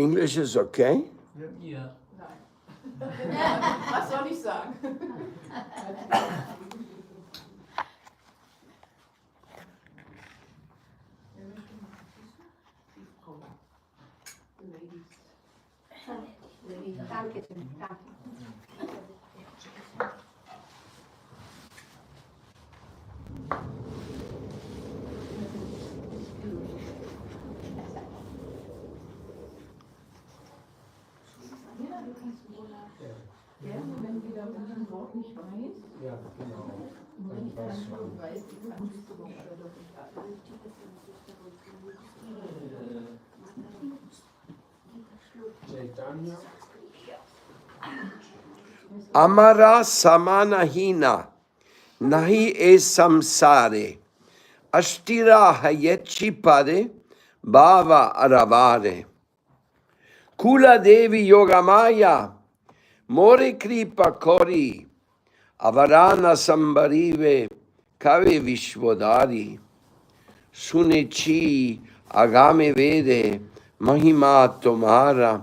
English is okay? Ja. Was soll ich sagen? Danke. Ja, wenn wieder ein Wort nicht weiß. Ja, genau. Und wenn ich kein Wort weiß, kannst du doch Chaitanya. Amara samanahina nahi e samsare ashtira hayechi pade bhava aravare kula devi yogamaya more kripa kori avarana sambarive kavi vishwadari sunichi agame vede mahima tomara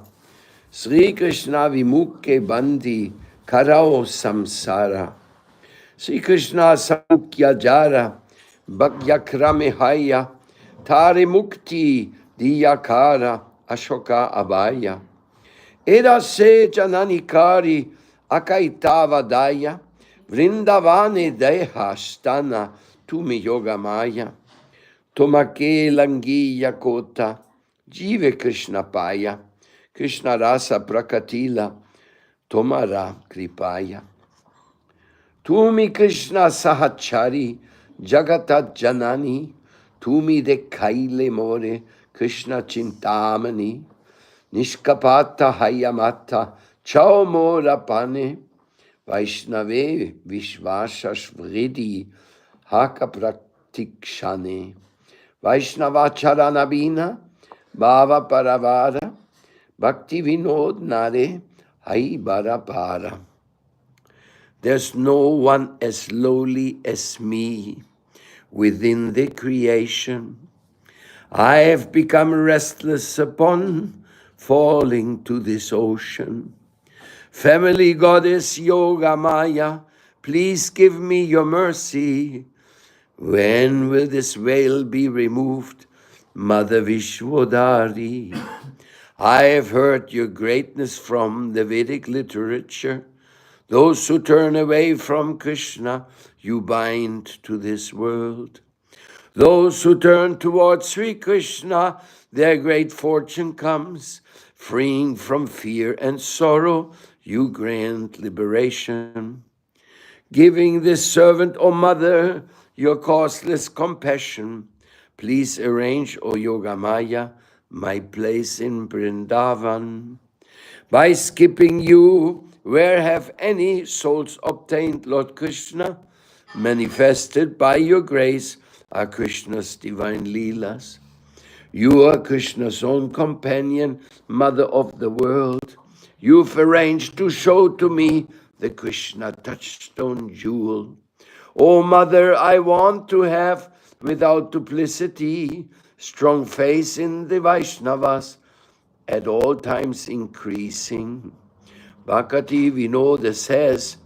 Sri Krishna Vimukhe Bandi Karao Samsara Sri Krishna Samukya Jara Bhakyakrame Haya Tare Mukti Diyakara Ashoka Abhaya Eda Se Jananikari Akaitava Daya Vrindavane Deha Stana Tumi Yoga Maya Tomake Langiya Kota Jive Krishna Paya Krishna Rasa Prakatila Tomara Kripaya. Tumi Krishna Sahachari Jagatat Janani Tumi de Kaile More Krishna Chintamani Nishkapata Hayamata Chao Mora Pane Vaishnave Vishvasha Shvridi Haka Praktikshane Vaishnava Charanabina Bhava Paravara Bhaktivinoda Nare Hai Barapara. There's no one as lowly as me within the creation. I have become restless upon falling to this ocean. Family goddess Yoga Maya, please give me your mercy. When will this veil be removed, Mother Vishwadari? I have heard your greatness from the Vedic literature. Those who turn away from Krishna, you bind to this world. Those who turn towards Sri Krishna, their great fortune comes. Freeing from fear and sorrow, you grant liberation. Giving this servant, O Mother, your causeless compassion, please arrange, O Yogamaya, my place in Vrindavan. By skipping you, where have any souls obtained, Lord Krishna? Manifested by your grace are Krishna's divine Leelas. You are Krishna's own companion, mother of the world. You've arranged to show to me the Krishna touchstone jewel. O mother, I want to have, without duplicity, strong faith in the Vaishnavas, at all times increasing. Bhaktivinoda says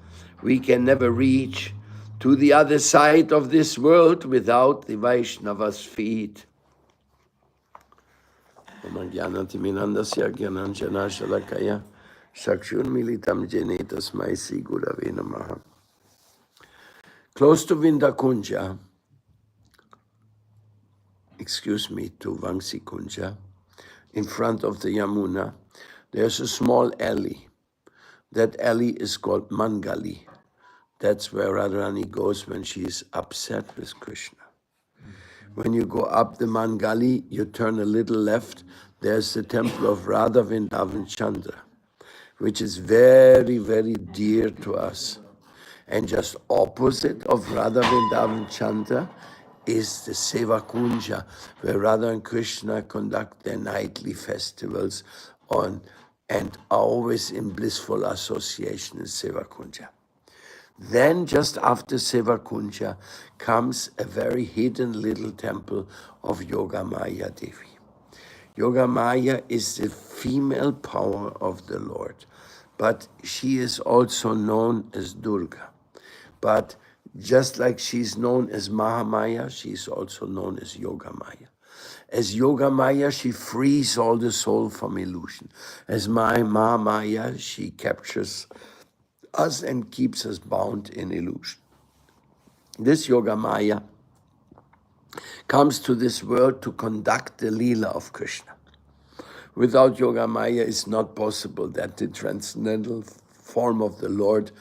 we can never reach to the other side of this world without the Vaishnavas' feet. Close to Vindakunja, to Vangsi Kunja, in front of the Yamuna, there's a small alley. That alley is called Mangali. That's where Radharani goes when she is upset with Krishna. When you go up the Mangali, you turn a little left, there's the temple of Radha Vrindavan Chandra, which is very, very dear to us. And just opposite of Radha Vrindavan Chandra is the Seva Kunja, where Radha and Krishna conduct their nightly festivals on and are always in blissful association in Seva Kunja. Then just after Seva Kunja comes a very hidden little temple of Yogamaya Devi. Yoga Maya is the female power of the Lord, but she is also known as Durga. But just like she's known as Mahamaya, she's also known as Yoga Maya. As Yoga Maya, she frees all the soul from illusion. As Mahamaya, she captures us and keeps us bound in illusion. This Yoga Maya comes to this world to conduct the Leela of Krishna. Without Yoga Maya, it's not possible that the transcendental form of the Lord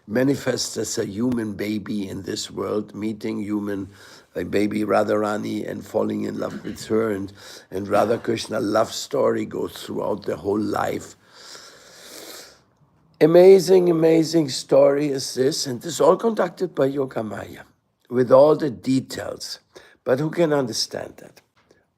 manifests as a human baby in this world, meeting a baby Radharani and falling in love with her, and Radha Krishna love story goes throughout the whole life. Amazing, amazing story is this, and this is all conducted by Yoga Maya with all the details. But who can understand that?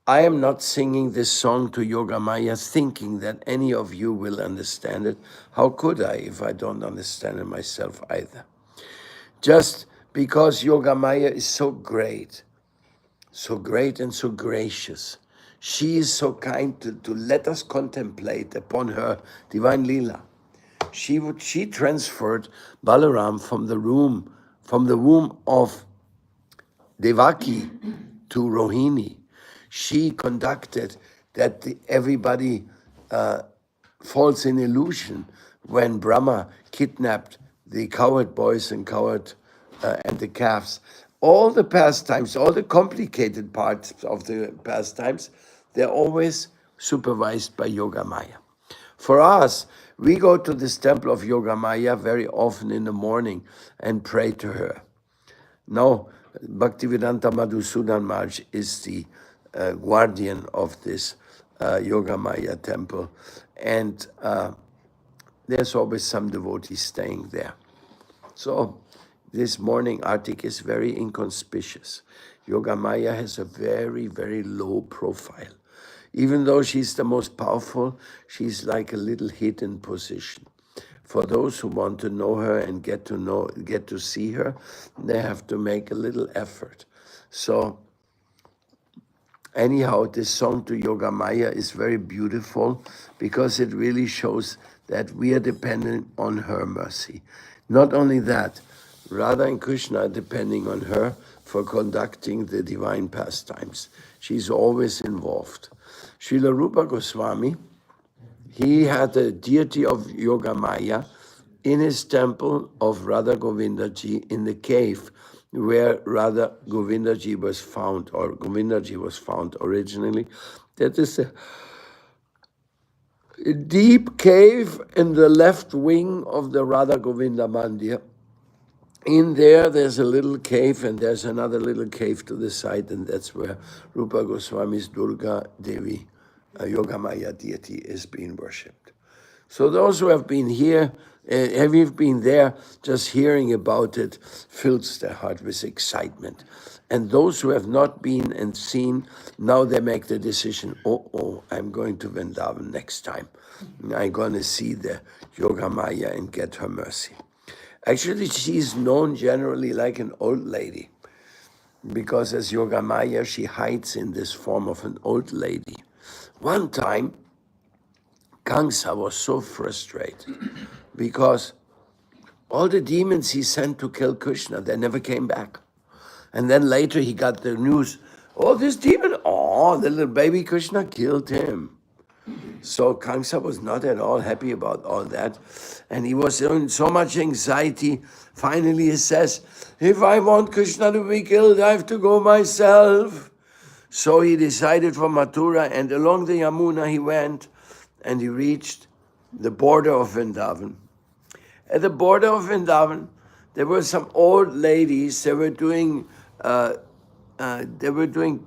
I am not singing this song to Yoga Maya thinking that any of you will understand it. How could I if I don't understand it myself either? Just because Yoga Maya is so great and so gracious. She is so kind to let us contemplate upon her divine Leela. She transferred Balaram from the womb of Devaki to Rohini. She conducted that everybody falls in illusion when Brahma kidnapped the cowherd boys and the calves. All the pastimes, all the complicated parts of the pastimes, they're always supervised by Yoga Maya. For us, we go to this temple of Yoga Maya very often in the morning and pray to her. Now, Bhaktivedanta Madhusudan Maharaj is the guardian of this Yoga Maya temple, and there's always some devotees staying there. So this morning Artik is very inconspicuous. Yoga Maya has a very, very low profile. Even though she's the most powerful, she's like a little hidden position. For those who want to know her and get to see her, they have to make a little effort. So anyhow, this song to Yoga Maya is very beautiful because it really shows that we are dependent on her mercy. Not only that, Radha and Krishna are depending on her for conducting the divine pastimes. She's always involved. Srila Rupa Goswami, he had the deity of Yoga Maya in his temple of Radha Govindaji in the cave where Radha Govindaji was found, or Govindaji was found originally. That is a deep cave in the left wing of the Radha Govinda Mandir. In there's a little cave, and there's another little cave to the side, and that's where Rupa Goswami's Durga Devi, Yoga Maya deity, is being worshipped. So those who have been here, have you been there, just hearing about it fills their heart with excitement. And those who have not been and seen, now they make the decision, I'm going to Vrindavan next time. I'm going to see the Yoga Maya and get her mercy. Actually, she's known generally like an old lady, because as Yoga Maya, she hides in this form of an old lady. One time, Kamsa was so frustrated because all the demons he sent to kill Krishna, they never came back. And then later he got the news, this demon, the little baby Krishna killed him. So Kamsa was not at all happy about all that. And he was in so much anxiety. Finally he says, if I want Krishna to be killed, I have to go myself. So he decided for Mathura, and along the Yamuna he went, and he reached the border of Vrindavan. At the border of Vrindavan, there were some old ladies. They were doing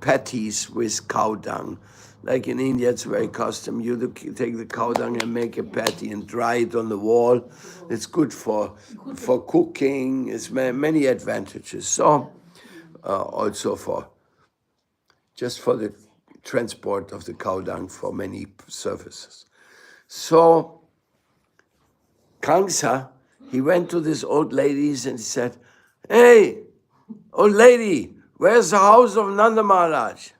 patties with cow dung. Like in India, it's very custom. You take the cow dung and make a patty and dry it on the wall. It's good for cooking. It's many advantages. So also for the transport of the cow dung for many services. So Kamsa, he went to these old ladies and he said, hey, old lady, where's the house of Nanda Maharaj?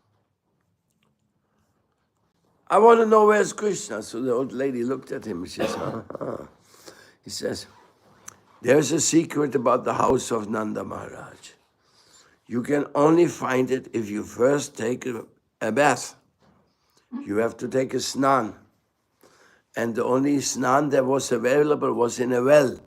I want to know where's Krishna. So the old lady looked at him and she says, He says, there's a secret about the house of Nanda Maharaj. You can only find it if you first take a bath. You have to take a snan. And the only snan that was available was in a well.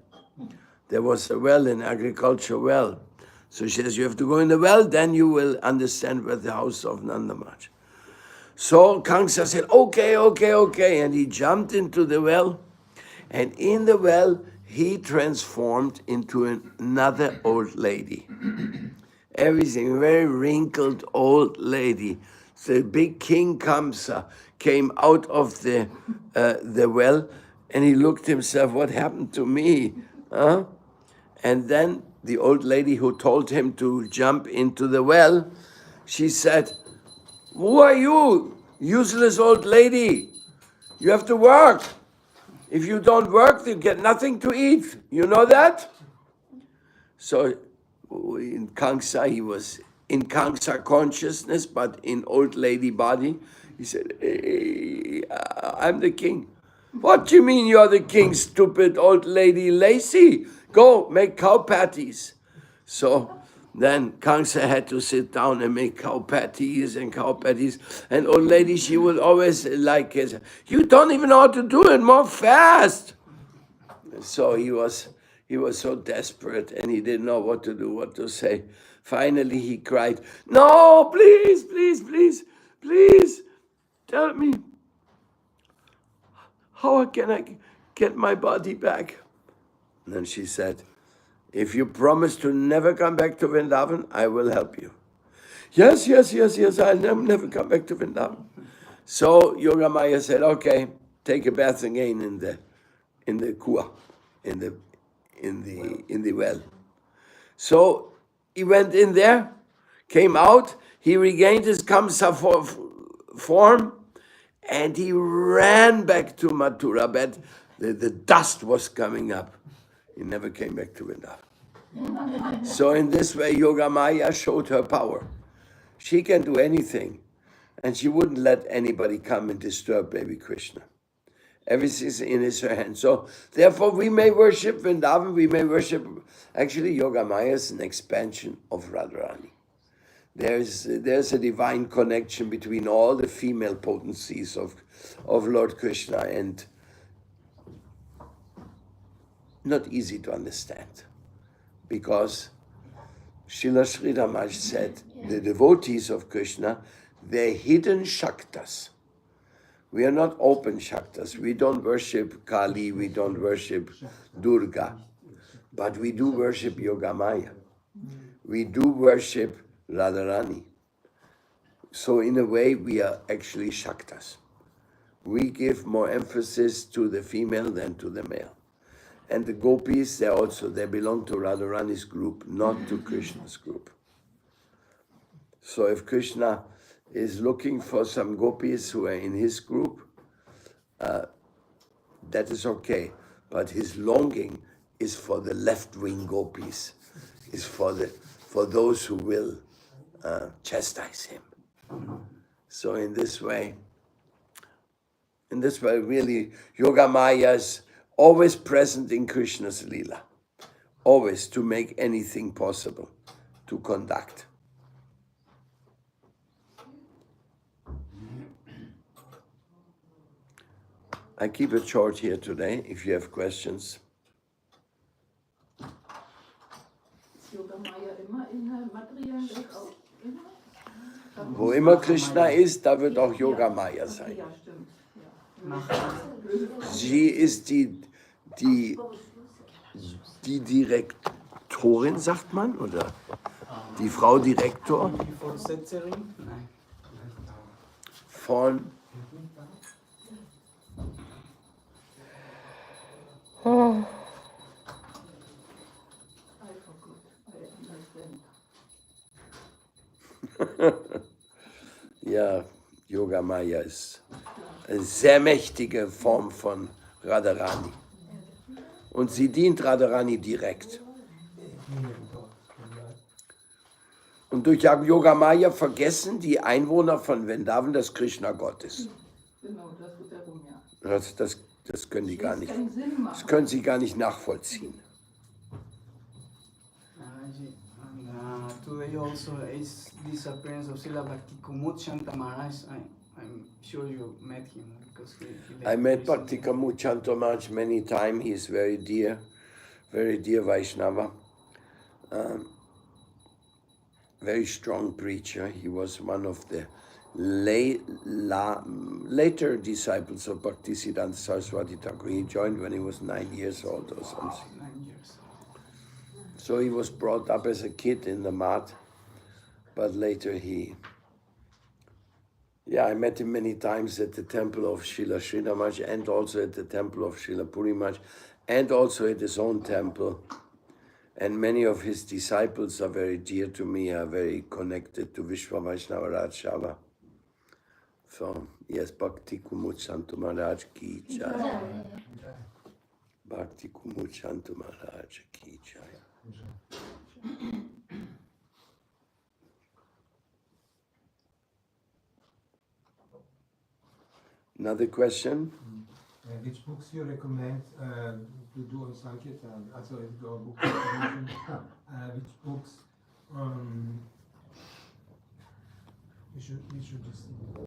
There was a well, an agriculture well. So she says, you have to go in the well, then you will understand where the house of Nanda Maharaj. So Kamsa said, okay. And he jumped into the well. And in the well, he transformed into another old lady. Everything, very wrinkled old lady. The big King Kamsa came out of the well, and he looked himself, what happened to me? Huh? And then the old lady who told him to jump into the well, she said, who are you, useless old lady? You have to work. If you don't work, you get nothing to eat. You know that? So in Kamsa, he was in Kamsa consciousness, but in old lady body. He said, hey, I'm the king. What do you mean you're the king, stupid old lady lazy? Go, make cow patties. So then Kamsa had to sit down and make cow patties. And old lady, she would always like it. You don't even know how to do it, more fast. So he was so desperate and he didn't know what to do, what to say. Finally, he cried, no, please, tell me, how can I get my body back? And then she said, if you promise to never come back to Vrindavan, I will help you. Yes, I'll never come back to Vrindavan. So Yogamaya said, okay, take a bath again in the kua, in the well. So he went in there, came out, he regained his Kamsa form, and he ran back to Mathura, but the dust was coming up. He never came back to Vrindavan. So in this way, Yogamaya showed her power. She can do anything, and she wouldn't let anybody come and disturb baby Krishna. Everything's in her hands. So therefore, we may worship Vrindavan, we may worship, actually Yogamaya is an expansion of Radharani. There's a divine connection between all the female potencies of Lord Krishna, and not easy to understand, because Srila Sri Ramakrishna said, the devotees of Krishna, they're hidden Shaktas. We are not open Shaktas. We don't worship Kali, we don't worship Durga, but we do worship Yogamaya. We do worship Radharani. So in a way, we are actually Shaktas. We give more emphasis to the female than to the male. And the gopis, they belong to Radharani's group, not to Krishna's group. So if Krishna is looking for some gopis who are in his group, that is okay. But his longing is for the left-wing gopis, is for those who will chastise him. So in this way, really, Yogamaya is always present in Krishna's Leela, always to make anything possible, to conduct. I keep it short here today, if you have questions. Ist Yogamaya immer in der materiellen Welt auch? Immer? Wo immer Krishna ist, da wird auch Yogamaya sein. Ja, stimmt. Ja. Sie ist die Direktorin, sagt man, oder die Frau Direktor Die Vorsetzerin? Nein. von ja, Yogamaya ist eine sehr mächtige Form von Radharani. Und sie dient Radharani direkt. Und durch Yogamaya vergessen die Einwohner von Vrindavan, dass Krishna Gott ist. Genau, das wird darum, ja. Das können die gar Das nicht. keinen Sinn Das machen. können sie gar nicht nachvollziehen. Today also is this appearance of Srila Bhaktivinoda Shanta Maharaj. I'm sure you met him because he I met recently- Bhaktivinoda Shanta Maharaj many times. He is very dear Vaishnava. Very strong preacher. He was one of the later disciples of Bhaktisiddhanta Saraswati Thakur. He joined when he was 9 years old or something. 9 years. So he was brought up as a kid in the mud, but later I met him many times at the temple of Srila Sridhar Maharaj and also at the temple of Srila Puri Maharaj and also at his own temple. And many of his disciples are very dear to me, are very connected to Vishwa Vaishnava Rajshava. So, yes, Bhakti Kumud Shantu Maharaj ki jai. Bhakti Kumud Shantu Maharaj ki jai. Another question? Which books you recommend to do on Sankirtan? Also, if your book recommendation, which books we should listen?